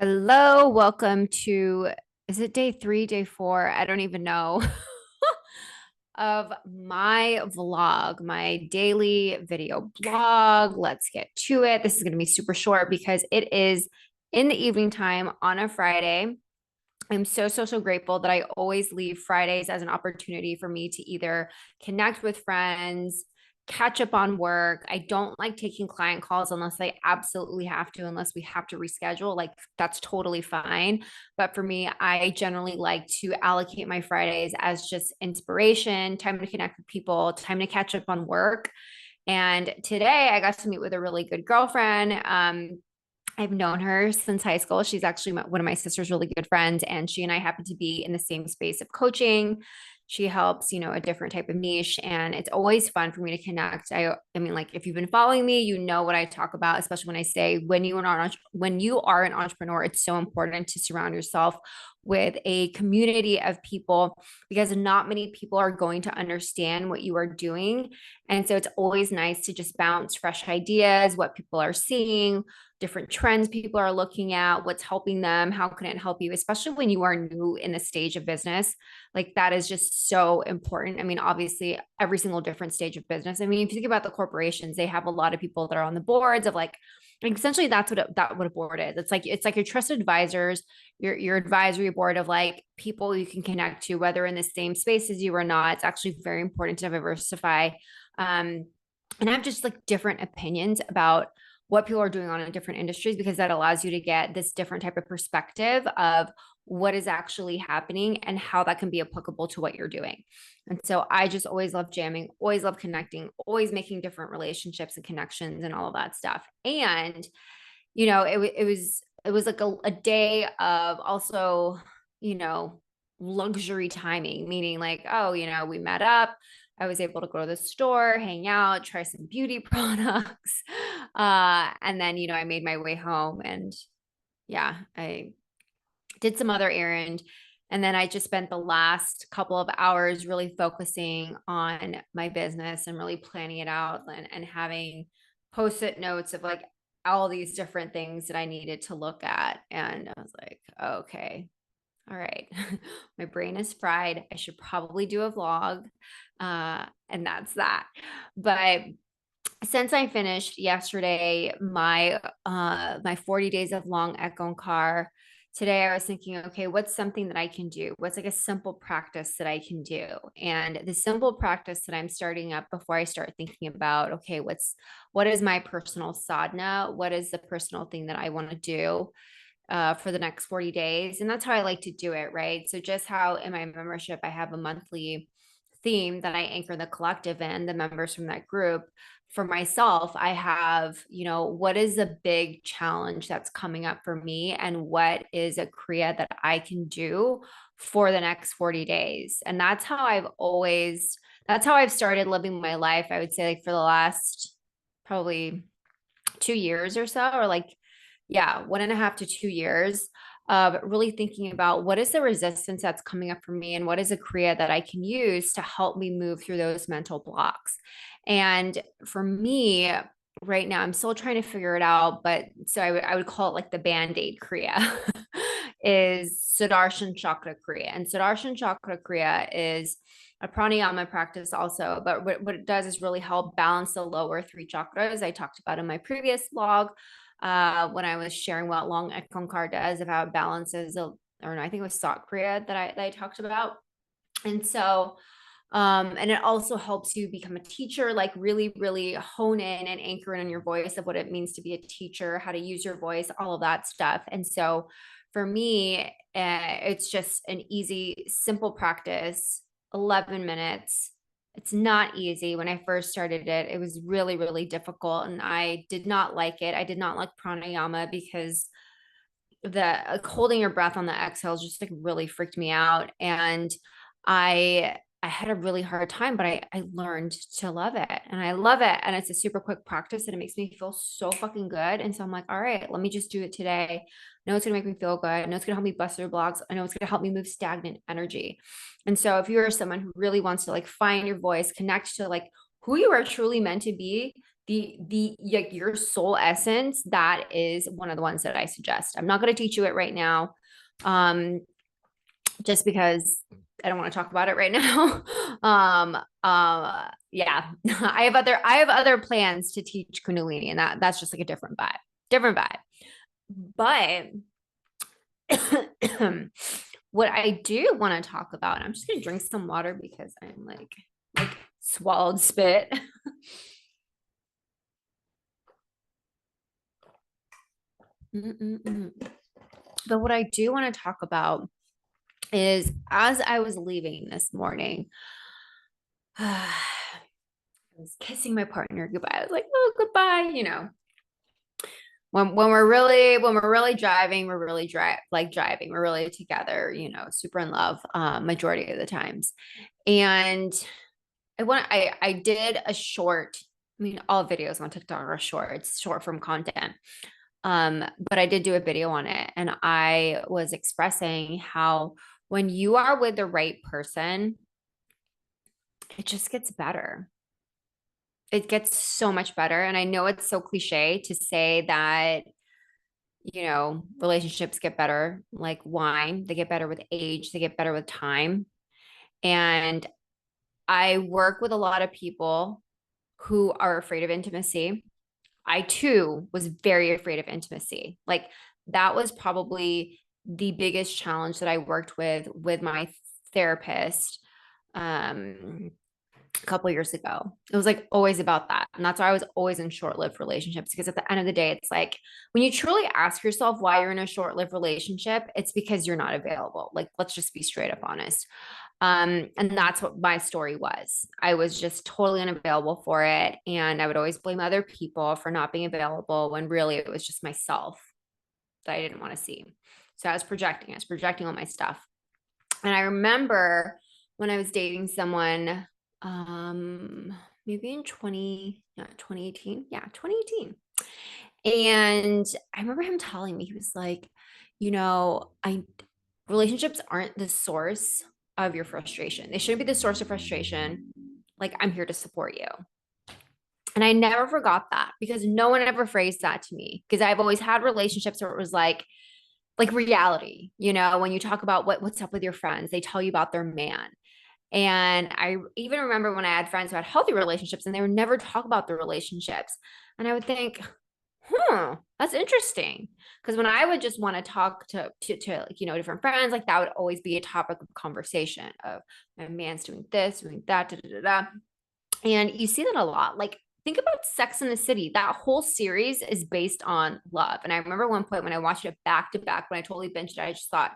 Hello, welcome to, is it day 3, day 4? I don't even know, of my vlog, my daily video blog. Let's get to it. This is going to be super short because it is in the evening time on a Friday. I'm so grateful that I always leave Fridays as an opportunity for me to either connect with friends, catch up on work. I don't like taking client calls unless I absolutely have to, unless we have to reschedule. Like, that's totally fine. But for me, I generally like to allocate my Fridays as just inspiration, time to connect with people, time to catch up on work. And today I got to meet with a really good girlfriend. I've known her since high school. She's actually one of my sister's really good friends, and she and I happen to be in the same space of coaching. She helps, a different type of niche, and it's always fun for me to connect. I mean, like, if you've been following me, you know what I talk about, especially when I say when you are an entrepreneur, it's so important to surround yourself with a community of people because not many people are going to understand what you are doing. And so it's always nice to just bounce fresh ideas, what people are seeing, different trends people are looking at, what's helping them, how can it help you, especially when you are new in the stage of business. Like, that is just so important. I mean, obviously, every single different stage of business. I mean, if you think about the corporations, they have a lot of people that are on the boards of like essentially that's what a board is. It's like your trusted advisors, your advisory board of like people you can connect to, whether in the same space as you or not. It's actually very important to diversify, and have just like different opinions about what people are doing on in different industries, because that allows you to get this different type of perspective of what is actually happening and how that can be applicable to what you're doing. And so I just always love jamming, always love connecting, always making different relationships and connections and all of that stuff. And it was like a day of also, you know, luxury timing, meaning like, oh, we met up. I was able to go to the store, hang out, try some beauty products. And then, I made my way home, and yeah, I did some other errand. And then I just spent the last couple of hours really focusing on my business and really planning it out, and having post-it notes of like all these different things that I needed to look at. And I was like, okay, all right, my brain is fried. I should probably do a vlog. And that's that. But since I finished yesterday my 40 days of long Econ car, today I was thinking, okay, what's something that I can do? What's like a simple practice that I can do? And the simple practice that I'm starting up before I start thinking about, okay, what is my personal sadhana? What is the personal thing that I want to do for the next 40 days? And that's how I like to do it, right? So just how in my membership, I have a monthly theme that I anchor the collective in, the members from that group. For myself, I have, what is the big challenge that's coming up for me, and what is a Kriya that I can do for the next 40 days. And that's how I've started living my life. I would say, like, for the last probably 2 years or so, or like, yeah, 1.5 to 2 years of really thinking about what is the resistance that's coming up for me, and what is a Kriya that I can use to help me move through those mental blocks. And for me, right now, I'm still trying to figure it out, but so I would call it like the Band-Aid Kriya is Sudarshan Chakra Kriya. And Sudarshan Chakra Kriya is a pranayama practice also, but what it does is really help balance the lower three chakras. I talked about in my previous vlog when I was sharing what long Ekankar does, of how it balances, or no, I think it was Sat Kriya that I talked about. And so, and it also helps you become a teacher, like really, really hone in and anchor in your voice of what it means to be a teacher, how to use your voice, all of that stuff. And so for me, it's just an easy, simple practice, 11 minutes. It's not easy. When I first started it, it was really, really difficult. And I did not like it. I did not like pranayama because the holding your breath on the exhales just like really freaked me out. And I had a really hard time, but I learned to love it, and I love it. And it's a super quick practice, and it makes me feel so fucking good. And so I'm like, all right, let me just do it today. I know it's gonna make me feel good. I know it's gonna help me bust through blocks. I know it's gonna help me move stagnant energy. And so if you're someone who really wants to like find your voice, connect to like who you are truly meant to be, like your soul essence, that is one of the ones that I suggest. I'm not going to teach you it right now. Um, just because I don't want to talk about it right now. Yeah, I have other plans to teach Kundalini, and that's just like a different vibe, different vibe. But what I do want to talk about, I'm just gonna drink some water because I'm like swallowed spit. But what I do want to talk about is as I was leaving this morning, I was kissing my partner goodbye. I was like, oh, goodbye, when we're really driving, we're really driving. We're really together, super in love, majority of the times. And I did a short, I mean, all videos on TikTok are short, it's short form content. But I did do a video on it, and I was expressing how when you are with the right person, it just gets better. It gets so much better. And I know it's so cliche to say that, relationships get better like wine, they get better with age, they get better with time. And I work with a lot of people who are afraid of intimacy. I too was very afraid of intimacy. Like that was probably the biggest challenge that I worked with my therapist. A couple years ago. It was like always about that. And that's why I was always in short-lived relationships, because at the end of the day, it's like when you truly ask yourself why you're in a short-lived relationship, it's because you're not available. Like, let's just be straight up honest. And that's what my story was. I was just totally unavailable for it. And I would always blame other people for not being available when really it was just myself that I didn't want to see. So I was projecting all my stuff. And I remember when I was dating someone, maybe in 2018. Yeah, 2018. And I remember him telling me, he was like, I relationships aren't the source of your frustration. They shouldn't be the source of frustration. Like, I'm here to support you. And I never forgot that, because no one ever phrased that to me, because I've always had relationships where it was like reality, when you talk about what's up with your friends, they tell you about their man. And I even remember when I had friends who had healthy relationships and they would never talk about their relationships. And I would think, that's interesting. Because when I would just want to talk to like, different friends, like that would always be a topic of conversation of my man's doing this, doing that, da, da, da, da. And you see that a lot. Like, think about Sex in the City. That whole series is based on love. And I remember one point when I watched it back to back, when I totally binged it, I just thought,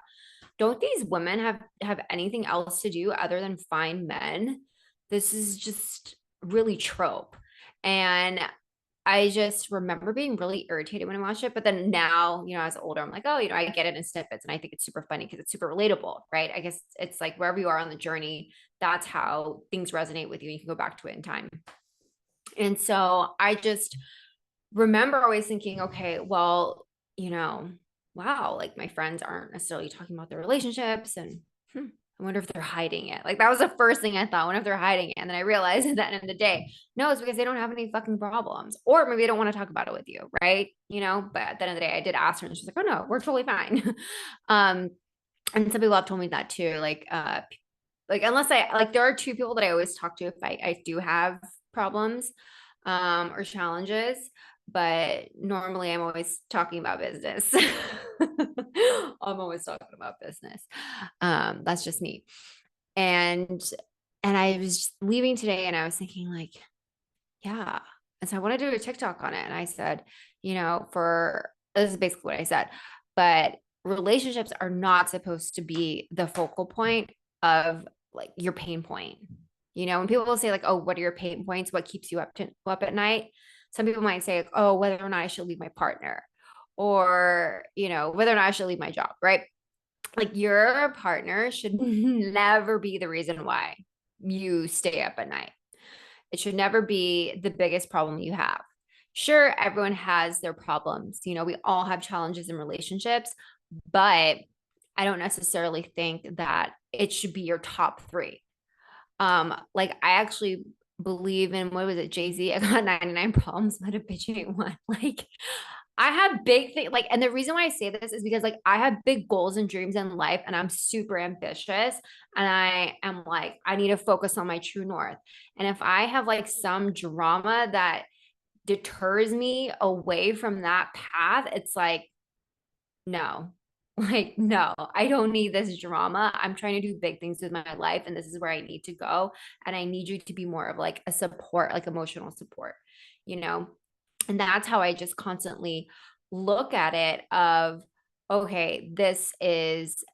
don't these women have anything else to do other than find men? This is just really trope. And I just remember being really irritated when I watched it. But then now, as older, I'm like, oh, I get it in snippets. And I think it's super funny because it's super relatable, right? I guess it's like wherever you are on the journey, that's how things resonate with you. You can go back to it in time. And so I just remember always thinking, okay, well, wow, like my friends aren't necessarily talking about their relationships, and I wonder if they're hiding it. Like that was the first thing I thought. I wonder if they're hiding it. And then I realized at the end of the day, no, it's because they don't have any fucking problems. Or maybe they don't want to talk about it with you, right? But at the end of the day, I did ask her and she's like, oh no, we're totally fine. And some people have told me that too. Like unless I like there are two people that I always talk to if I do have problems or challenges, but normally I'm always talking about business. I'm always talking about business. That's just me. And I was leaving today and I was thinking like, yeah. And so I want to do a TikTok on it. And I said, for this is basically what I said, but relationships are not supposed to be the focal point of like your pain point. When people will say like, oh, what are your pain points? What keeps you up at night? Some people might say, like, oh, whether or not I should leave my partner, or, whether or not I should leave my job, right? Like your partner should never be the reason why you stay up at night. It should never be the biggest problem you have. Sure, everyone has their problems. We all have challenges in relationships, but I don't necessarily think that it should be your top three. Like I actually believe in, what was it, Jay-Z? I got 99 problems, but a bitch ain't one. Like, I have big things, like, and the reason why I say this is because like I have big goals and dreams in life and I'm super ambitious and I am like, I need to focus on my true north. And if I have like some drama that deters me away from that path, it's like, no, like, no, I don't need this drama. I'm trying to do big things with my life, and this is where I need to go. And I need you to be more of like a support, like emotional support, you know? And that's how I just constantly look at it of, okay, this is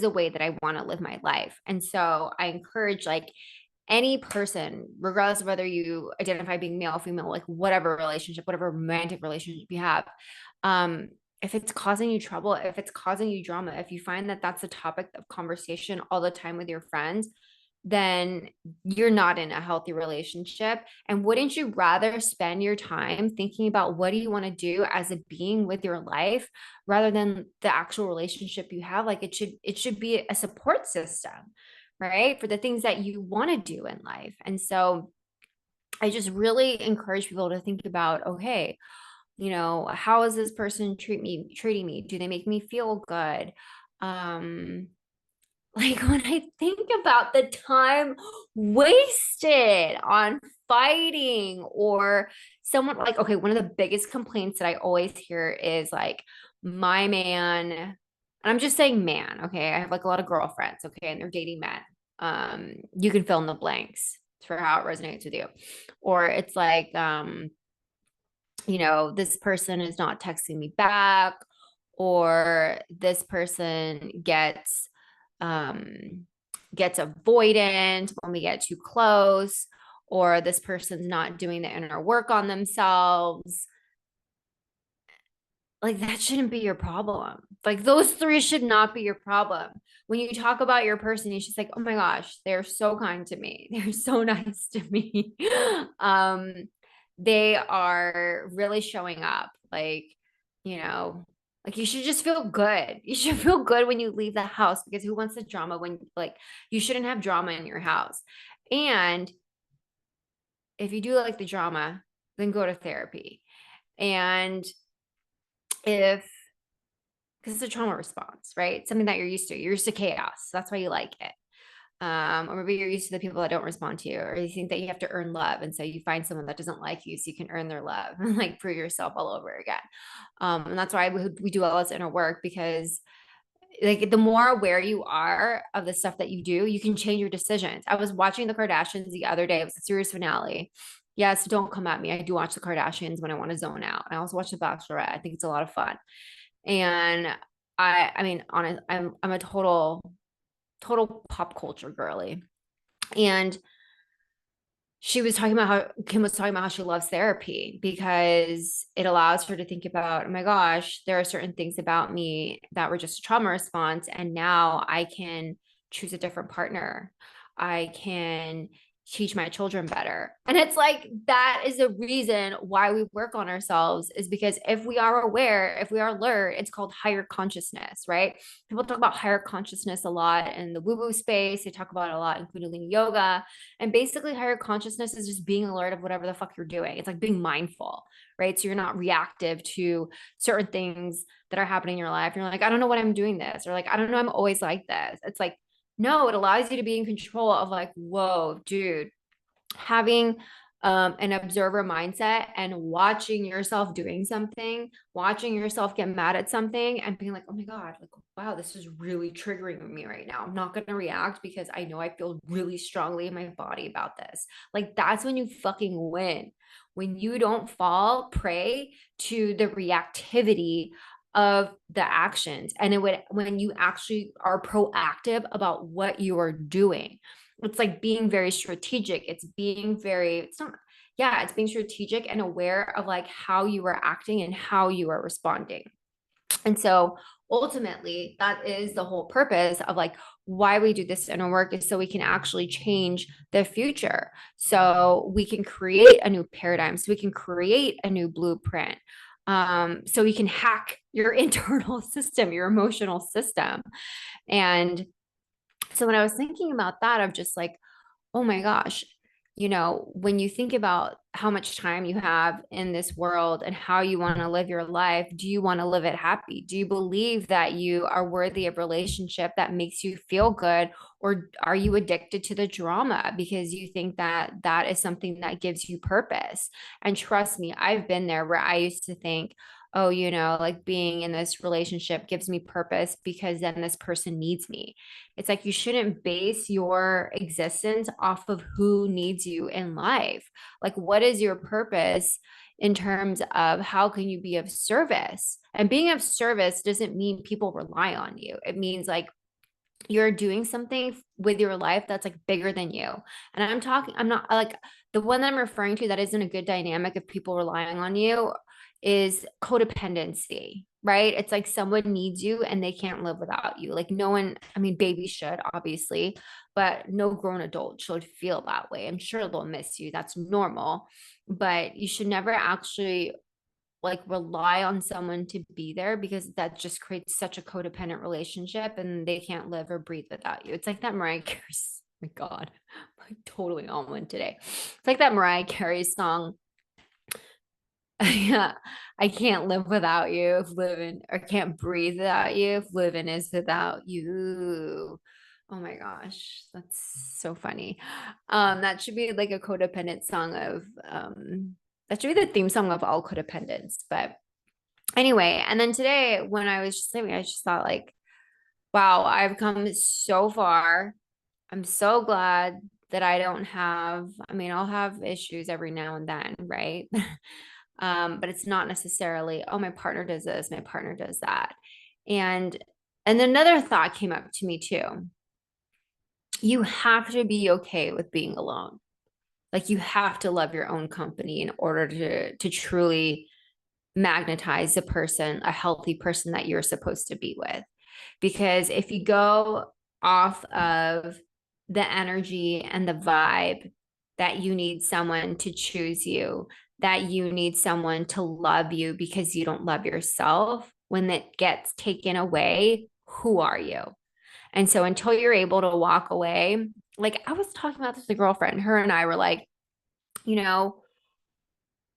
a way that I want to live my life. And so I encourage like any person, regardless of whether you identify being male, female, like whatever relationship, whatever romantic relationship you have, um, if it's causing you trouble, if it's causing you drama, if you find that that's a topic of conversation all the time with your friends, then you're not in a healthy relationship. And wouldn't you rather spend your time thinking about what do you want to do as a being with your life rather than the actual relationship you have? Like it should be a support system, right? For the things that you want to do in life. And so I just really encourage people to think about, okay, how is this person treating me? Do they make me feel good? Um, like when I think about the time wasted on fighting or someone like, okay, one of the biggest complaints that I always hear is like, my man, and I'm just saying man, okay? I have like a lot of girlfriends, okay, and they're dating men. You can fill in the blanks for how it resonates with you. Or it's like, this person is not texting me back, or this person um gets avoidant when we get too close, or this person's not doing the inner work on themselves. Like that shouldn't be your problem. Like those three should not be your problem. When you talk about your person, it's just like, oh my gosh, they're so kind to me. They're so nice to me. um, they are really showing up. You know, like you should just feel good. You should feel good when you leave the house because who wants the drama when like you shouldn't have drama in your house. And if you do like the drama, then go to therapy. And if because it's a trauma response, right? Something that you're used to. You're used to chaos. That's why you like it. Or maybe you're used to the people that don't respond to you, or you think that you have to earn love. And so you find someone that doesn't like you so you can earn their love and like prove yourself all over again. And that's why we do all this inner work because like the more aware you are of the stuff that you do, you can change your decisions. I was watching the Kardashians the other day. It was the series finale. Yes, don't come at me. I do watch the Kardashians when I want to zone out. I also watch The Bachelorette. I think it's a lot of fun. And I mean, honest, I'm a total pop culture girly. And Kim was talking about how she loves therapy because it allows her to think about, oh my gosh, there are certain things about me that were just a trauma response. And now I can choose a different partner. I can teach my children better. And it's like, that is the reason why we work on ourselves is because if we are aware, if we are alert, it's called higher consciousness, right? People talk about higher consciousness a lot in the woo woo space. They talk about it a lot in Kundalini yoga. And basically, higher consciousness is just being alert of whatever the fuck you're doing. It's like being mindful, right? So you're not reactive to certain things that are happening in your life. You're like, I don't know what I'm doing this, or like, I don't know, I'm always like this. It's like, no, it allows you to be in control of like, whoa, dude, having an observer mindset and watching yourself doing something, watching yourself get mad at something and being like, oh my God, like, wow, this is really triggering me right now. I'm not going to react because I know I feel really strongly in my body about this. Like, that's when you fucking win. When you don't fall prey to the reactivity of the actions and when you actually are proactive about what you are doing. It's like being very strategic. It's being strategic and aware of like how you are acting and how you are responding. And so ultimately, that is the whole purpose of like why we do this inner work is so we can actually change the future. So we can create a new paradigm, so we can create a new blueprint. So we can hack your internal system, your emotional system. And so when I was thinking about that, I'm just like, oh my gosh, when you think about how much time you have in this world and how you want to live your life, do you want to live it happy? Do you believe that you are worthy of relationship that makes you feel good? Or are you addicted to the drama because you think that that is something that gives you purpose? And trust me, I've been there where I used to think, oh, like being in this relationship gives me purpose because then this person needs me. It's like you shouldn't base your existence off of who needs you in life. Like, what is your purpose in terms of how can you be of service? And being of service doesn't mean people rely on you. It means like you're doing something with your life that's like bigger than you. And I'm not like the one that I'm referring to that isn't a good dynamic of people relying on you is codependency, right? It's like someone needs you and they can't live without you. Like no one, I mean, babies should obviously, but no grown adult should feel that way. I'm sure they'll miss you. That's normal, but you should never actually like rely on someone to be there because that just creates such a codependent relationship and they can't live or breathe without you. It's like that Mariah Carey, my God, I'm totally on one today. It's like that Mariah Carey song. Yeah, I can't live without you if living, or can't breathe without you if living is without you. Oh my gosh, that's so funny. That should be like a codependent song of that should be the theme song of all codependence. But anyway, and then today when I was just living, I just thought like, wow, I've come so far. I'm so glad that I don't have, I mean, I'll have issues every now and then, right? But it's not necessarily, oh, my partner does this, my partner does that. And another thought came up to me too. You have to be okay with being alone. Like you have to love your own company in order to truly magnetize a person, a healthy person that you're supposed to be with. Because if you go off of the energy and the vibe that you need someone to choose you, that you need someone to love you because you don't love yourself, when it gets taken away, who are you? And so until you're able to walk away, like I was talking about this with a girlfriend, her and I were like, you know,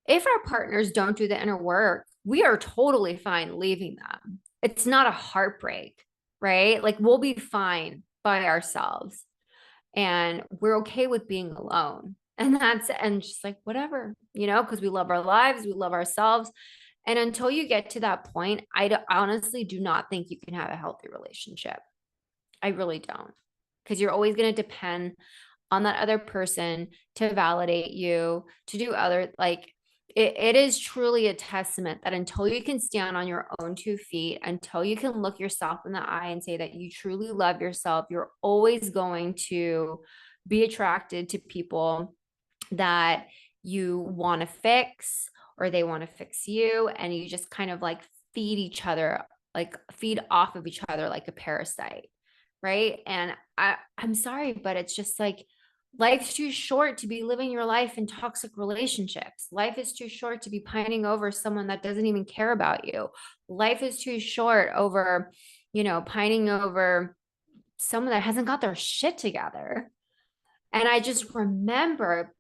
if our partners don't do the inner work, we are totally fine leaving them. It's not a heartbreak, right? Like we'll be fine by ourselves and we're okay with being alone. And just like, whatever, because we love our lives, we love ourselves. And until you get to that point, honestly do not think you can have a healthy relationship. I really don't. Because you're always going to depend on that other person to validate you, to do other, like, it is truly a testament that until you can stand on your own 2 feet, until you can look yourself in the eye and say that you truly love yourself, you're always going to be attracted to people that you want to fix or they want to fix you. And you just kind of like feed each other, like feed off of each other like a parasite. Right. And I'm sorry, but it's just like life's too short to be living your life in toxic relationships. Life is too short to be pining over someone that doesn't even care about you. Life is too short over, pining over someone that hasn't got their shit together. And I just remember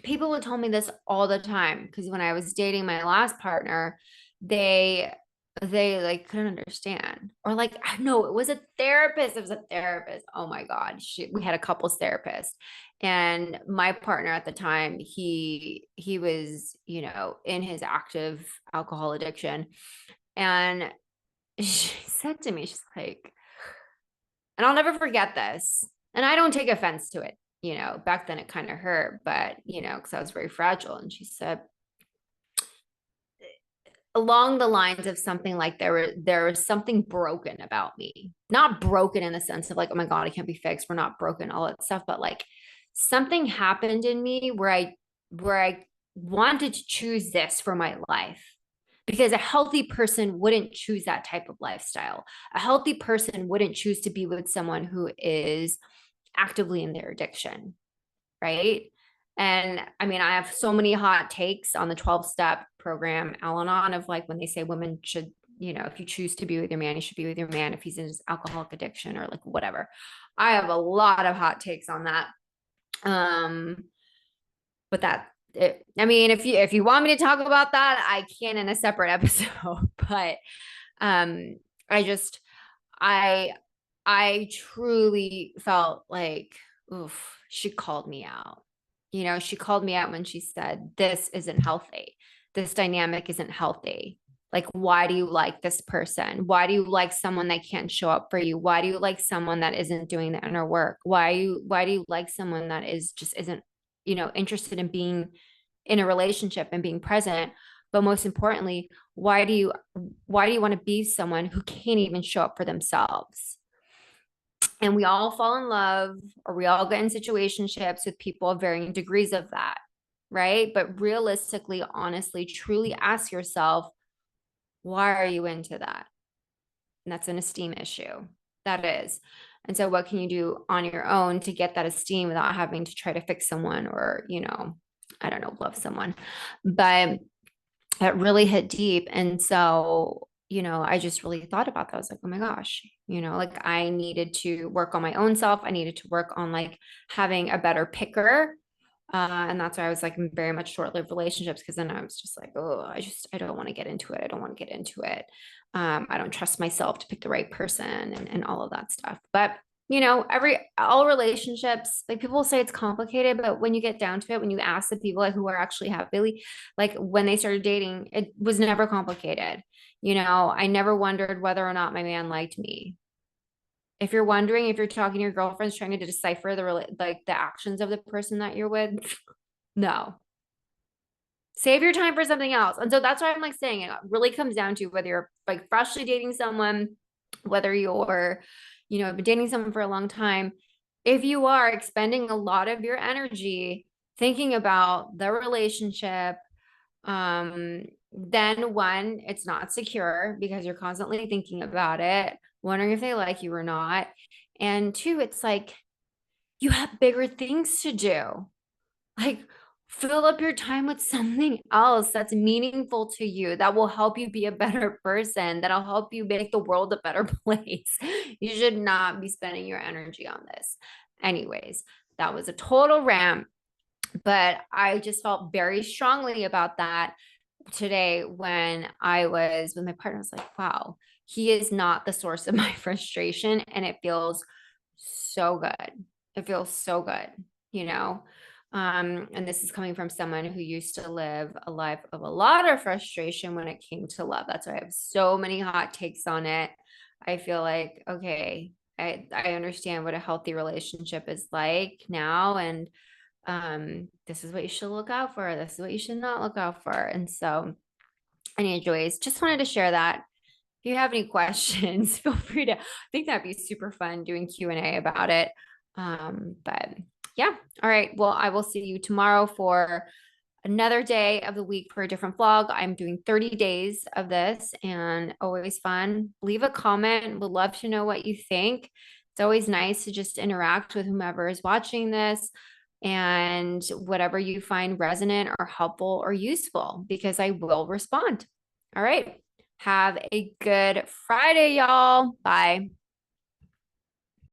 people would tell me this all the time because when I was dating my last partner, they like couldn't understand, or like no, it was a therapist. It was a therapist. Oh my god, we had a couples therapist, and my partner at the time, he was in his active alcohol addiction, and she said to me, she's like, and I'll never forget this. And I don't take offense to it. Back then it kind of hurt, but, because I was very fragile. And she said, along the lines of something like there was something broken about me. Not broken in the sense of like, oh my God, I can't be fixed. We're not broken, all that stuff. But like something happened in me where I wanted to choose this for my life. Because a healthy person wouldn't choose that type of lifestyle. A healthy person wouldn't choose to be with someone who is actively in their addiction, right? And I mean, I have so many hot takes on the 12-step program, Al Anon, of like when they say women should, if you choose to be with your man, you should be with your man if he's in his alcoholic addiction or like whatever. I have a lot of hot takes on that. but I mean, if you want me to talk about that, I can in a separate episode. But um, I just I I truly felt like, oof, she called me out. She called me out when she said, this isn't healthy. This dynamic isn't healthy. Like, why do you like this person? Why do you like someone that can't show up for you? Why do you like someone that isn't doing the inner work? Why do you like someone that is just isn't, interested in being in a relationship and being present? But most importantly, why do you want to be someone who can't even show up for themselves? And we all fall in love, or we all get in situationships with people of varying degrees of that, right? But realistically, honestly, truly ask yourself, why are you into that? And that's an esteem issue. That is. And so what can you do on your own to get that esteem without having to try to fix someone, or, I don't know, love someone? But it really hit deep. And so, I just really thought about that. I was like, oh my gosh, like I needed to work on my own self. I needed to work on like having a better picker. And that's why I was like in very much short-lived relationships, because then I was just like, oh, I don't want to get into it. I don't want to get into it. I don't trust myself to pick the right person, and all of that stuff. But all relationships, like people say it's complicated, but when you get down to it, when you ask the people like, who are actually happily, like when they started dating, it was never complicated. I never wondered whether or not my man liked me. If you're wondering, if you're talking to your girlfriends trying to decipher the actions of the person that you're with, no. Save your time for something else. And so that's why I'm like saying it really comes down to whether you're like freshly dating someone, whether you're, been dating someone for a long time. If you are expending a lot of your energy thinking about the relationship, then one, it's not secure because you're constantly thinking about it, wondering if they like you or not. And two, it's like you have bigger things to do. Like, fill up your time with something else that's meaningful to you, that will help you be a better person, that'll help you make the world a better place. You should not be spending your energy on this. Anyways, that was a total rant, but I just felt very strongly about that today when I was with my partner. I was like, wow, he is not the source of my frustration. And it feels so good. It feels so good, you know? And this is coming from someone who used to live a life of a lot of frustration when it came to love. That's why I have so many hot takes on it. I feel like, okay, I understand what a healthy relationship is like now. And this is what you should look out for. This is what you should not look out for. And so, anyways, just wanted to share that. If you have any questions, feel free to, I think that'd be super fun doing Q&A about it. But yeah. All right. Well, I will see you tomorrow for another day of the week for a different vlog. I'm doing 30 days of this, and always fun. Leave a comment. Would love to know what you think. It's always nice to just interact with whomever is watching this, and whatever you find resonant or helpful or useful, because I will respond. All right. Have a good Friday, y'all. Bye.